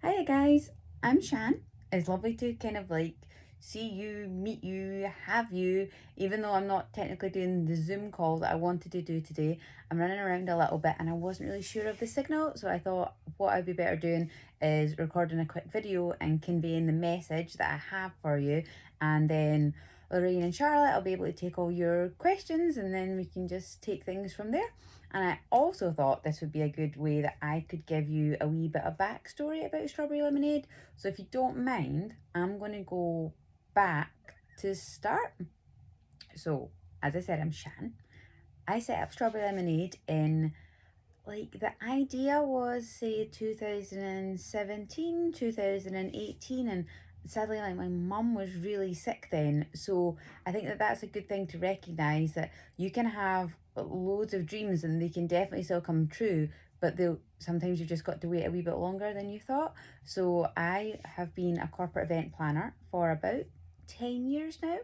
Hiya guys, I'm Shan. It's lovely to kind of like see you, meet you, have you, even though I'm not technically doing the Zoom call that I wanted to do today. I'm running around a little bit and I wasn't really sure of the signal, so I thought what I'd be better doing is recording a quick video and conveying the message that I have for you, and then Lorraine and Charlotte, I'll be able to take all your questions and then we can just take things from there. And I also thought this would be a good way that I could give you a wee bit of backstory about strawberry lemonade. So if you don't mind, I'm going to go back to start. So, as I said, I'm Shan. I set up strawberry lemonade in, like, the idea was say 2017, 2018, and sadly, like, my mum was really sick then. So I think that that's a good thing to recognize, that you can have loads of dreams and they can definitely still come true, but they'll sometimes you've just got to wait a wee bit longer than you thought. So I have been a corporate event planner for about 10 years now.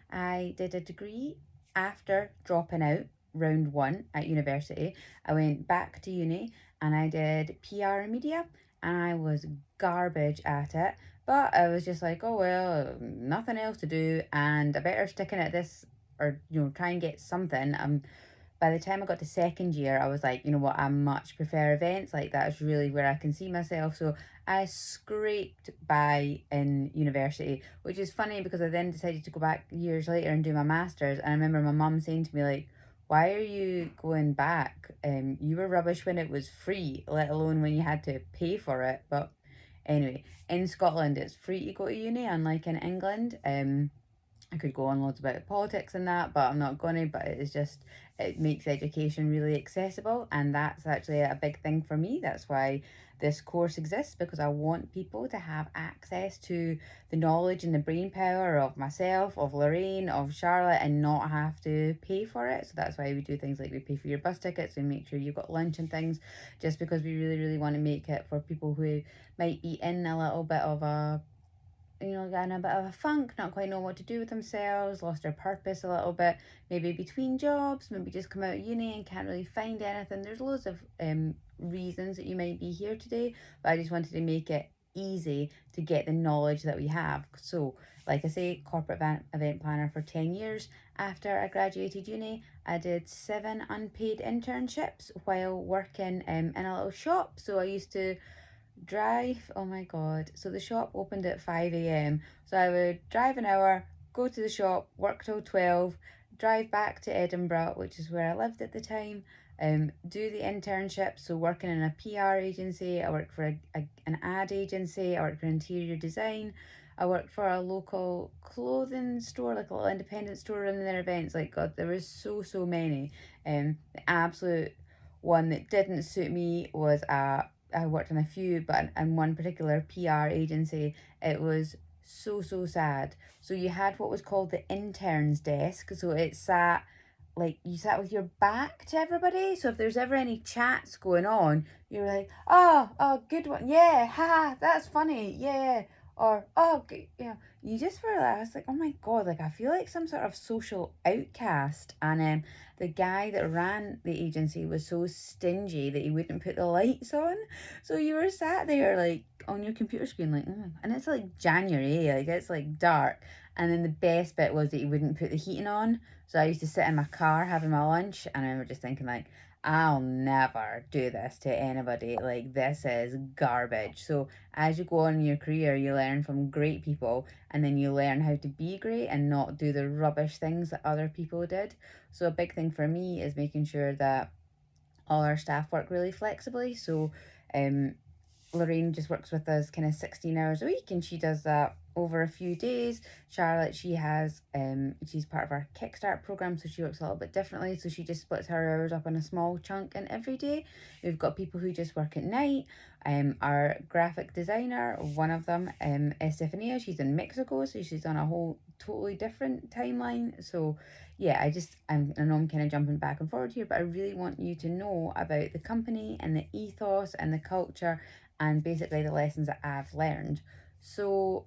I did a degree after dropping out round one at university. I went back to uni and I did PR and media, and I was garbage at it. But I was just like, oh well, nothing else to do, and I better stick in at this, or try and get something. By the time I got to second year, I was like, you know what, I much prefer events. Like, that's really where I can see myself. So I scraped by in university, which is funny because I then decided to go back years later and do my master's. And I remember my mum saying to me, like, why are you going back? You were rubbish when it was free, let alone when you had to pay for it. But anyway, in Scotland, it's free to go to uni, unlike in England. I could go on loads about politics and that, but I'm not going to. But it's just, it makes education really accessible, and that's actually a big thing for me. That's why this course exists, because I want people to have access to the knowledge and the brain power of myself, of Lorraine, of Charlotte, and not have to pay for it. So that's why we do things like we pay for your bus tickets and make sure you've got lunch and things, just because we really, really want to make it for people who might be in a little bit of a getting a bit of a funk, not quite know what to do with themselves, lost their purpose a little bit, maybe between jobs, maybe just come out of uni and can't really find anything. There's loads of reasons that you might be here today, but I just wanted to make it easy to get the knowledge that we have. So, like I say, corporate event planner for 10 years. After I graduated uni, I did 7 unpaid internships while working in a little shop. So I used to drive. Oh my god. So the shop opened at 5 a.m. So I would drive an hour, go to the shop, work till 12, drive back to Edinburgh, which is where I lived at the time, do the internship. So working in a PR agency, I worked for an ad agency, I worked for interior design, I worked for a local clothing store, like a little independent store running their events. Like, god, there was so many. The absolute one that didn't suit me was I worked in a few, but in one particular PR agency, it was so sad. So you had what was called the interns desk. So it sat, like, you sat with your back to everybody. So if there's ever any chats going on, you're like, oh, good one, yeah, haha, that's funny, yeah. Or, oh, you just were like, I was like, oh my god, like, I feel like some sort of social outcast. And the guy that ran the agency was so stingy that he wouldn't put the lights on. So you were sat there, like, on your computer screen, like, oh my, and it's like January, like, it's like dark. And then the best bit was that he wouldn't put the heating on. So I used to sit in my car having my lunch, and I remember just thinking, like, I'll never do this to anybody. Like, this is garbage. So as you go on in your career, you learn from great people, and then you learn how to be great and not do the rubbish things that other people did. So a big thing for me is making sure that all our staff work really flexibly. So um, Lorraine just works with us kind of 16 hours a week, and she does that over a few days. Charlotte, she's part of our Kickstart program, so she works a little bit differently. So she just splits her hours up in a small chunk in every day. We've got people who just work at night. Our graphic designer, one of them, Estefania, she's in Mexico, so she's on a whole totally different timeline. So yeah, I know I'm kind of jumping back and forward here, but I really want you to know about the company and the ethos and the culture and basically the lessons that I've learned. So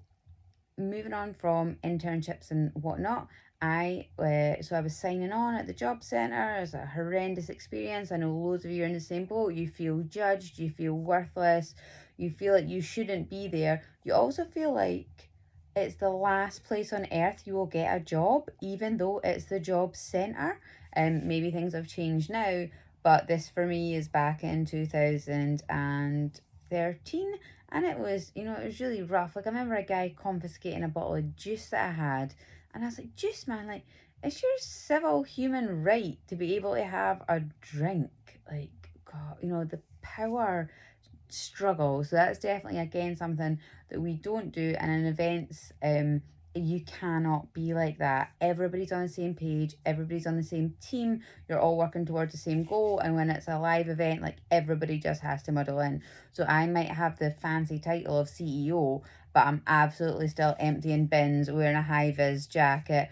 moving on from internships and whatnot, So I was signing on at the job centre. It was a horrendous experience. I know loads of you are in the same boat. You feel judged, you feel worthless, you feel like you shouldn't be there. You also feel like it's the last place on earth you will get a job, even though it's the job centre. And maybe things have changed now, but this for me is back in 2013, and it was, it was really rough. Like, I remember a guy confiscating a bottle of juice that I had, and I was like, juice, man, like, it's your civil human right to be able to have a drink. Like, God, the power struggle. So that's definitely, again, something that we don't do. And in events, you cannot be like that. Everybody's on the same page, everybody's on the same team, you're all working towards the same goal. And when it's a live event, like, everybody just has to muddle in. So I might have the fancy title of CEO, but I'm absolutely still emptying bins, wearing a high vis jacket,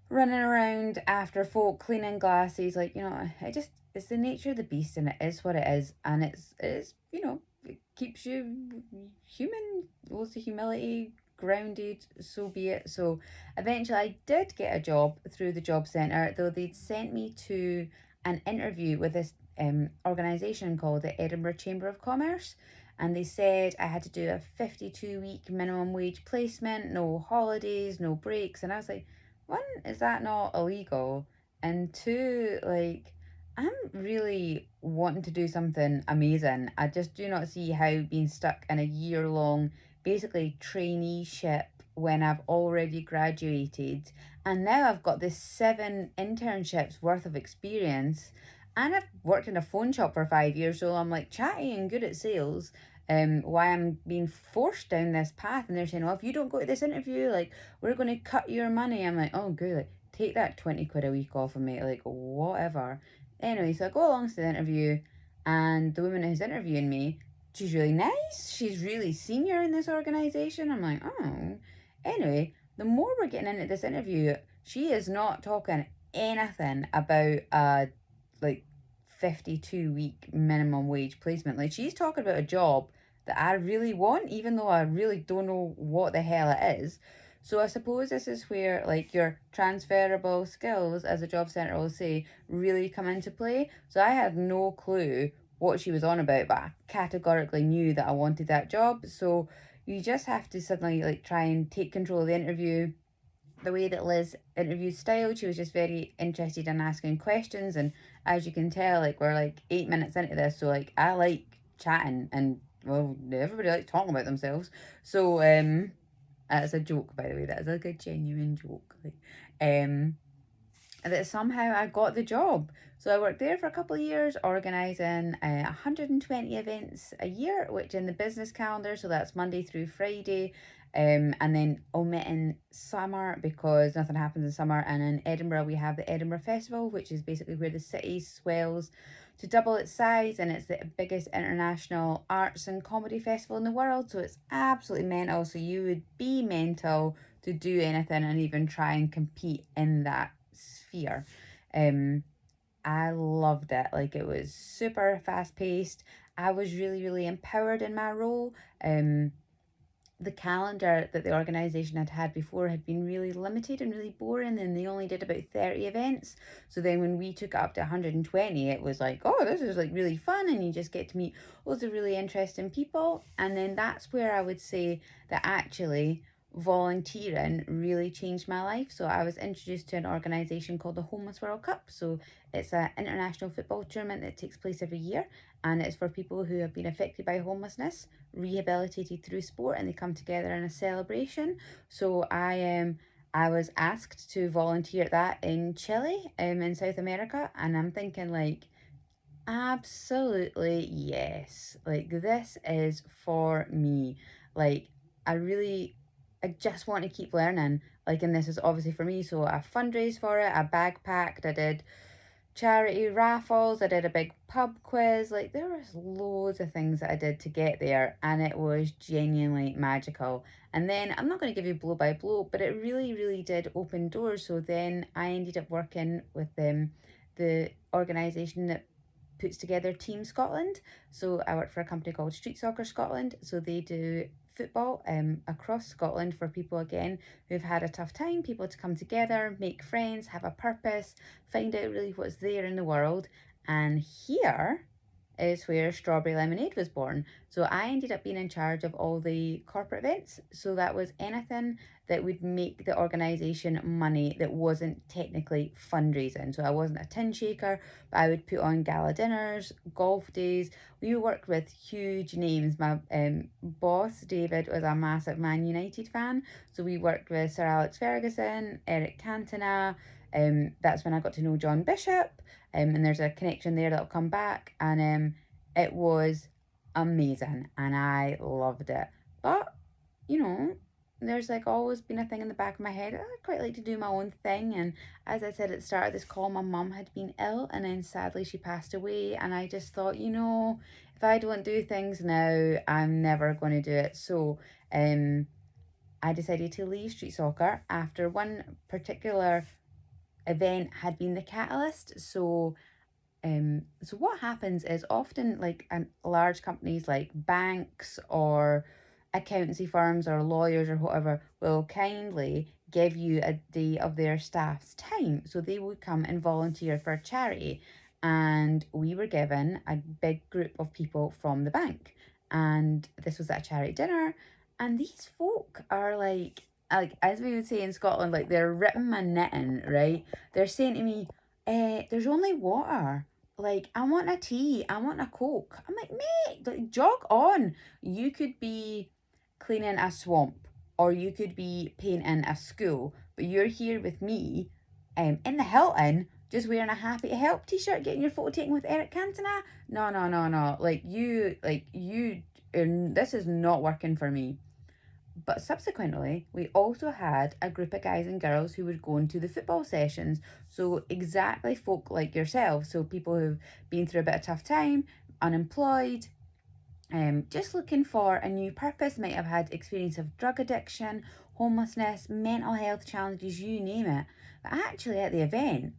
running around after folk, cleaning glasses. Like, it's the nature of the beast, and it is what it is. And it's it keeps you human, lots of humility, grounded, so be it. So eventually I did get a job through the job centre, though they'd sent me to an interview with this organisation called the Edinburgh Chamber of Commerce. And they said I had to do a 52-week minimum wage placement, no holidays, no breaks. And I was like, one, is that not illegal? And two, like, I'm really wanting to do something amazing. I just do not see how being stuck in a year-long, basically, traineeship when I've already graduated, and now I've got this 7 internships worth of experience, and I've worked in a phone shop for 5 years, so I'm like chatty and good at sales. Why I'm being forced down this path, and they're saying, "Oh, if you don't go to this interview, like, we're going to cut your money." I'm like, "Oh, good, like, take that 20 quid a week off of me, like, whatever." Anyway, so I go along to the interview, and the woman who's interviewing me, she's really nice. She's really senior in this organization. I'm like, oh. Anyway, the more we're getting into this interview, she is not talking anything about like 52-week minimum wage placement. Like, she's talking about a job that I really want, even though I really don't know what the hell it is. So I suppose this is where, like, your transferable skills, as a job centre will say, really come into play. So I had no clue what she was on about, but I categorically knew that I wanted that job. So you just have to suddenly, like, try and take control of the interview. The way that Liz interviewed style, she was just very interested in asking questions. And as you can tell, like, we're like 8 minutes into this, so, like, I like chatting, and, well, everybody likes talking about themselves. So that's a joke, by the way. That is, like, a genuine joke. Like, that somehow I got the job. So I worked there for a couple of years, organising 120 events a year, which in the business calendar, so that's Monday through Friday, and then omitting summer because nothing happens in summer. And in Edinburgh, we have the Edinburgh Festival, which is basically where the city swells to double its size, and it's the biggest international arts and comedy festival in the world. So it's absolutely mental. So you would be mental to do anything and even try and compete in that sphere. I loved it. Like, it was super fast paced. I was really, really empowered in my role. The calendar that the organisation had had before had been really limited and really boring, and they only did about 30 events. So then when we took it up to 120, it was like, oh, this is, like, really fun, and you just get to meet loads of really interesting people. And then that's where I would say that actually volunteering really changed my life. So I was introduced to an organisation called the Homeless World Cup. So it's an international football tournament that takes place every year, and it's for people who have been affected by homelessness, rehabilitated through sport, and they come together in a celebration. So I was asked to volunteer at that in Chile, in South America, and I'm thinking, like, absolutely yes. Like, this is for me. Like, I just want to keep learning. Like, and this is obviously for me. So I fundraised for it, I backpacked, I did charity raffles, I did a big pub quiz. Like, there was loads of things that I did to get there, and it was genuinely magical. And then I'm not going to give you blow by blow, but it really, really did open doors. So then I ended up working with the organisation that puts together Team Scotland. So I work for a company called Street Soccer Scotland. So they do football across Scotland for people again who've had a tough time, people to come together, make friends, have a purpose, find out really what's there in the world. And here is where Strawberry Lemonade was born. So I ended up being in charge of all the corporate events. So that was anything that would make the organisation money that wasn't technically fundraising. So I wasn't a tin shaker, but I would put on gala dinners, golf days. We worked with huge names. My boss, David, was a massive Man United fan. So we worked with Sir Alex Ferguson, Eric Cantona. That's when I got to know John Bishop. And there's a connection there that'll come back. And it was amazing and I loved it. But, you know, there's like always been a thing in the back of my head. I'd quite like to do my own thing. And as I said at the start of this call, my mum had been ill and then sadly she passed away. And I just thought, if I don't do things now, I'm never going to do it. So I decided to leave street soccer after one particular event had been the catalyst. So what happens is often like large companies like banks or accountancy firms or lawyers or whatever will kindly give you a day of their staff's time. So they would come and volunteer for a charity. And we were given a big group of people from the bank. And this was at a charity dinner. And these folk are like as we would say in Scotland, like they're ripping my knitting, right? They're saying to me, there's only water. Like, I want a tea, I want a Coke. I'm like, mate, like, jog on. You could be cleaning a swamp or you could be painting a school, but you're here with me in the Hilton, just wearing a happy to help t-shirt, getting your photo taken with Eric Cantona. No, no, no, no. This is not working for me. But subsequently, we also had a group of guys and girls who were going to the football sessions. So exactly folk like yourself. So people who've been through a bit of tough time, unemployed, just looking for a new purpose, might have had experience of drug addiction, homelessness, mental health challenges, you name it. But actually at the event,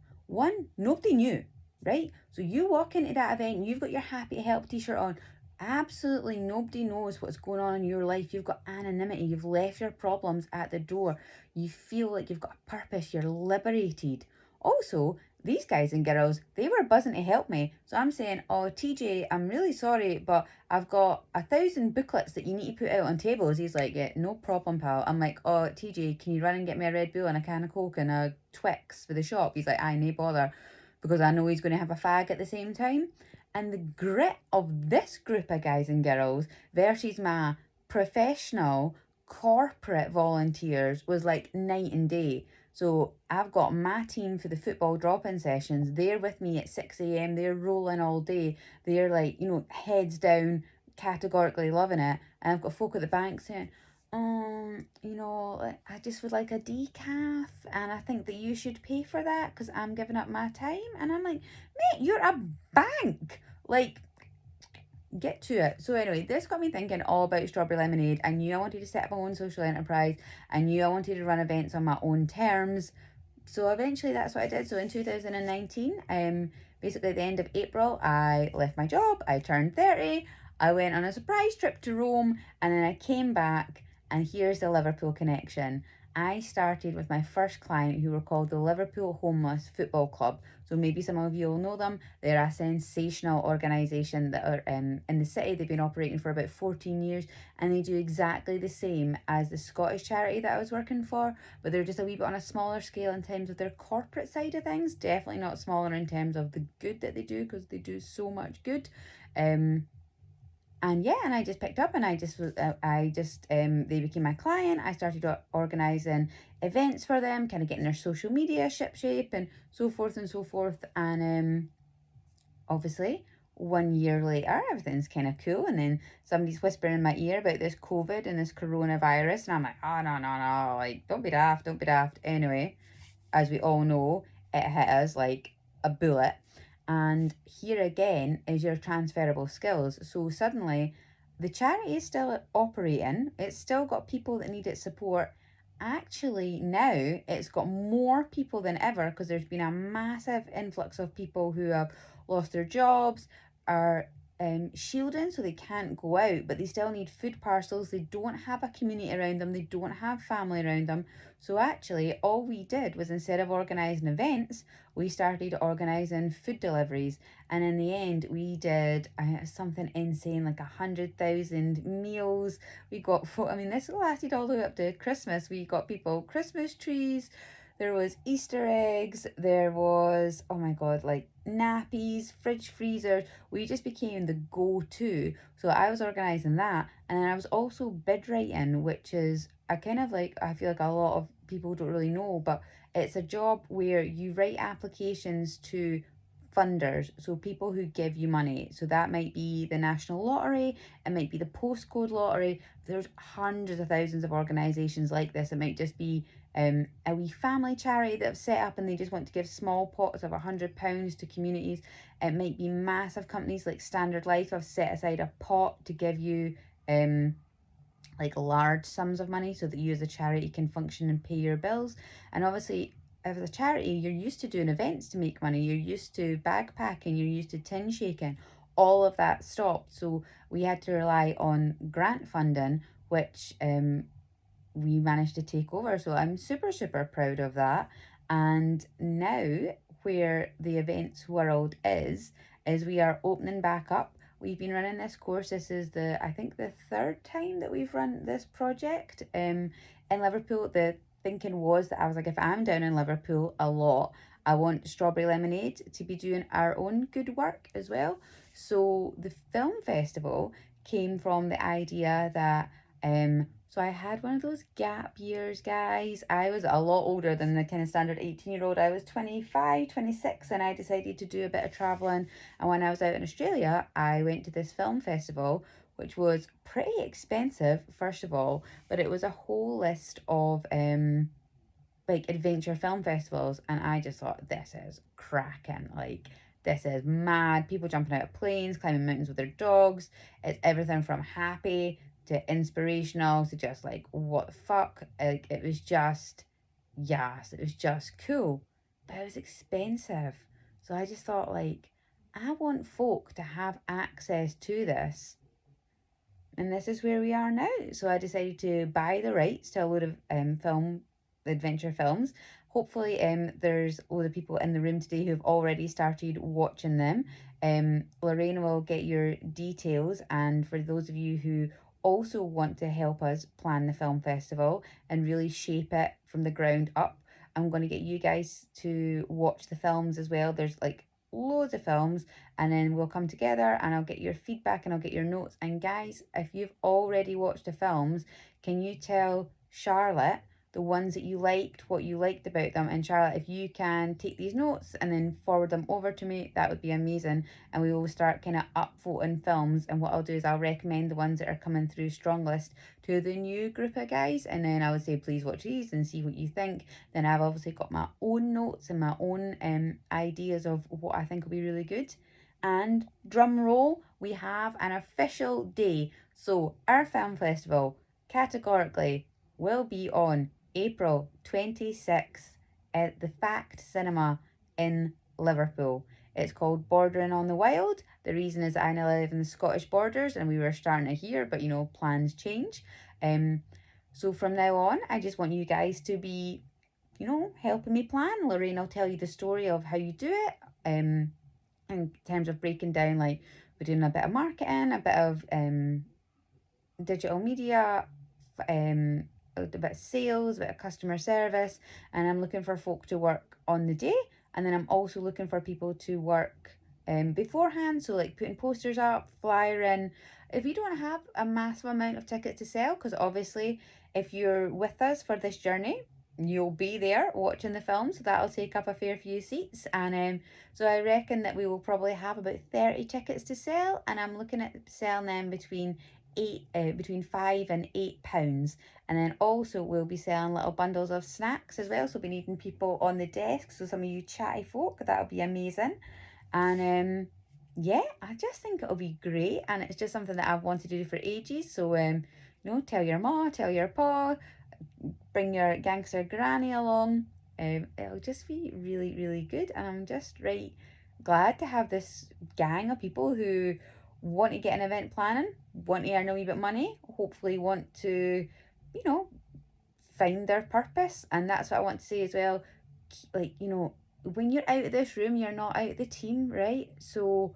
nobody knew, right? So you walk into that event, you've got your happy to help t-shirt on. Absolutely nobody knows what's going on in your life. You've got anonymity. You've left your problems at the door. You feel like you've got a purpose. You're liberated. Also, these guys and girls, they were buzzing to help me. So I'm saying, oh, TJ, I'm really sorry, but I've got 1,000 booklets that you need to put out on tables. He's like, yeah, no problem, pal. I'm like, oh, TJ, can you run and get me a Red Bull and a can of Coke and a Twix for the shop? He's like, aye, no bother. Because I know he's going to have a fag at the same time. And the grit of this group of guys and girls versus my professional corporate volunteers was like night and day. So I've got my team for the football drop-in sessions. They're with me at 6 a.m. They're rolling all day. They're like, heads down, categorically loving it. And I've got folk at the bank saying, I just would like a decaf and I think that you should pay for that because I'm giving up my time. And I'm like, mate, you're a bank. Like, get to it. So anyway, this got me thinking all about Strawberry Lemonade. I knew I wanted to set up my own social enterprise. I knew I wanted to run events on my own terms. So eventually that's what I did. So in 2019, basically at the end of April, I left my job. I turned 30. I went on a surprise trip to Rome and then I came back. And here's the Liverpool connection. I started with my first client who were called the Liverpool Homeless Football Club. So maybe some of you will know them. They're a sensational organisation that are in the city. They've been operating for about 14 years and they do exactly the same as the Scottish charity that I was working for, but they're just a wee bit on a smaller scale in terms of their corporate side of things. Definitely not smaller in terms of the good that they do because they do so much good. And I just picked up and they became my client. I started organising events for them, kind of getting their social media shipshape and so forth and so forth. And obviously 1 year later, everything's kind of cool. And then somebody's whispering in my ear about this COVID and this coronavirus. And I'm like, oh, no, like, don't be daft. Anyway, as we all know, it hit us like a bullet. And here again is your transferable skills. So suddenly the charity is still operating. It's still got people that need its support. Actually, now it's got more people than ever because there's been a massive influx of people who have lost their jobs, are shielding, so they can't go out, but they still need food parcels. They don't have a community around them, they don't have family around them. So actually, all we did was, instead of organising events, we started organising food deliveries. And in the end, we did something insane, like 100,000 meals. We got, I mean, this lasted all the way up to Christmas. We got people Christmas trees. There was Easter eggs, there was, oh my god, like nappies, fridge freezers. We just became the go-to. So I was organising that, and then I was also bid writing, which is a kind of like, I feel like a lot of people don't really know, but it's a job where you write applications to funders, so people who give you money. So that might be the National Lottery, it might be the Postcode Lottery. There's hundreds of thousands of organisations like this. It might just be a wee family charity that have set up and they just want to give small pots of £100 to communities. It might be massive companies like Standard Life have set aside a pot to give you like large sums of money, so that you as a charity can function and pay your bills. And obviously, as a charity, you're used to doing events to make money, you're used to backpacking, you're used to tin shaking. All of that stopped, so we had to rely on grant funding, which we managed to take over. So I'm super, super proud of that. And now, where the events world is we are opening back up. We've been running this course. This is I think the third time that we've run this project in Liverpool. The thinking was that I was like, if I'm down in Liverpool a lot, I want Strawberry Lemonade to be doing our own good work as well. So the film festival came from the idea that so I had one of those gap years, guys. I was a lot older than the kind of standard 18-year-old. I was 25, 26, and I decided to do a bit of traveling. And when I was out in Australia, I went to this film festival, which was pretty expensive, first of all, but it was a whole list of like adventure film festivals, and I just thought, this is cracking. Like, this is mad. People jumping out of planes, climbing mountains with their dogs. It's everything from happy to inspirational to just like, what the fuck. Like, it was just, yes, it was just cool, but it was expensive. So I just thought, like, I want folk to have access to this, and this is where we are now. So I decided to buy the rights to a load of film adventure films. Hopefully there's a lot of people in the room today who've already started watching them. Lorraine will get your details, and for those of you who also want to help us plan the film festival and really shape it from the ground up, I'm going to get you guys to watch the films as well. There's like loads of films, and then we'll come together and I'll get your feedback and I'll get your notes. And guys, if you've already watched the films, can you tell Charlotte the ones that you liked, what you liked about them? And Charlotte, if you can take these notes and then forward them over to me, that would be amazing. And we will start kind of upvoting films, and what I'll do is I'll recommend the ones that are coming through strong list to the new group of guys, and then I would say please watch these and see what you think. Then I've obviously got my own notes and my own ideas of what I think will be really good. And drum roll, we have an official day. So our film festival categorically will be on April 26th at the Fact Cinema in Liverpool. It's called Bordering on the Wild. The reason is that I now live in the Scottish borders and we were starting it here, but you know, plans change. So from now on, I just want you guys to be, you know, helping me plan. Lorraine will tell you the story of how you do it. In terms of breaking down, like, we're doing a bit of marketing, a bit of digital media, a bit of sales, a bit of customer service, and I'm looking for folk to work on the day, and then I'm also looking for people to work beforehand, so like putting posters up, flyering. If you don't have a massive amount of tickets to sell, because obviously if you're with us for this journey, you'll be there watching the film, so that'll take up a fair few seats. And so I reckon that we will probably have about 30 tickets to sell, and I'm looking at selling them between between £5 and £8. And then also we'll be selling little bundles of snacks as well, so we'll be needing people on the desk, so some of you chatty folk, that'll be amazing. And yeah, I just think it'll be great, and it's just something that I've wanted to do for ages. So you know, tell your ma, tell your pa, bring your gangster granny along. It'll just be really, really good, and I'm just right glad to have this gang of people who want to get an event planning, want to earn a wee bit of money, hopefully want to, you know, find their purpose. And that's what I want to say as well. Like, you know, when you're out of this room, you're not out of the team, right? So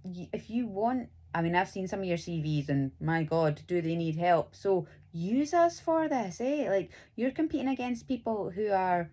if you want, I mean, I've seen some of your CVs and my God, do they need help? So use us for this, eh? Like, you're competing against people who have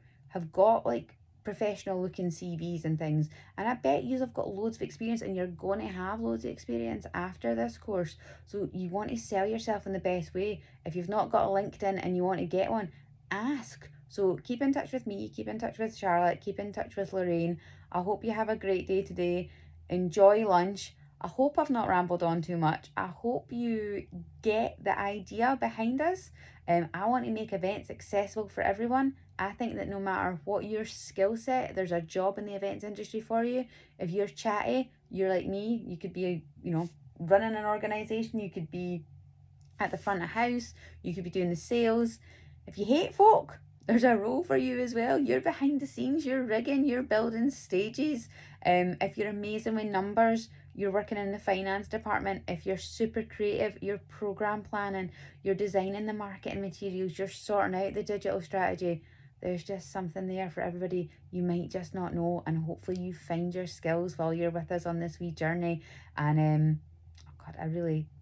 got like professional looking CVs and things, and I bet you have got loads of experience, and you're going to have loads of experience after this course. So you want to sell yourself in the best way. If you've not got a LinkedIn and you want to get one, ask. So keep in touch with me, keep in touch with Charlotte, keep in touch with Lorraine. I hope you have a great day today. Enjoy lunch. I hope I've not rambled on too much. I hope you get the idea behind us. I want to make events accessible for everyone. I think that no matter what your skill set, there's a job in the events industry for you. If you're chatty, you're like me, you could be, you know, running an organization, you could be at the front of house, you could be doing the sales. If you hate folk, there's a role for you as well. You're behind the scenes, you're rigging, you're building stages. If you're amazing with numbers, you're working in the finance department. If you're super creative, you're program planning, you're designing the marketing materials, you're sorting out the digital strategy. There's just something there for everybody. You might just not know, and hopefully you find your skills while you're with us on this wee journey. And oh God,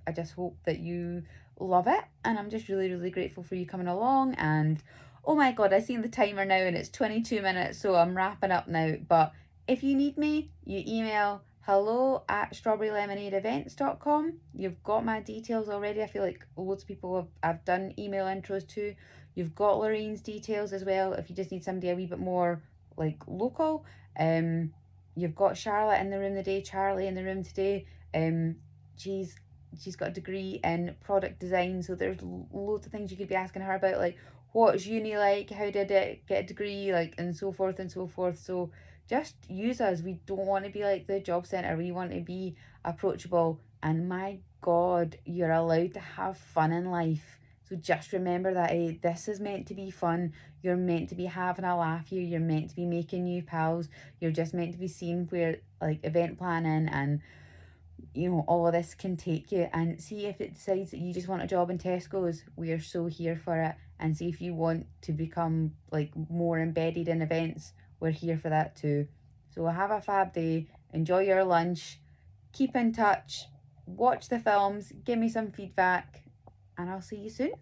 I just hope that you love it, and I'm just really grateful for you coming along. And oh my God, I seen the timer now and it's 22 minutes, so I'm wrapping up now. But if you need me, you email hello@strawberrylemonadeevents.com. You've got my details already. I feel like loads of people I've done email intros to. You've got Lorraine's details as well if you just need somebody a wee bit more like local. You've got Charlotte in the room today, Charlie in the room today. She's got a degree in product design, so there's loads of things you could be asking her about, like what's uni like, how did it get a degree, like, and so forth and so forth. So just use us. We don't want to be like the job centre. We want to be approachable, and my God, you're allowed to have fun in life. So just remember that, this is meant to be fun. You're meant to be having a laugh here. You're meant to be making new pals. You're just meant to be seeing where like event planning and, you know, all of this can take you. And see if it decides that you just want a job in Tesco's, we are so here for it. And see if you want to become like more embedded in events, we're here for that too. So have a fab day, enjoy your lunch, keep in touch, watch the films, give me some feedback, and I'll see you soon.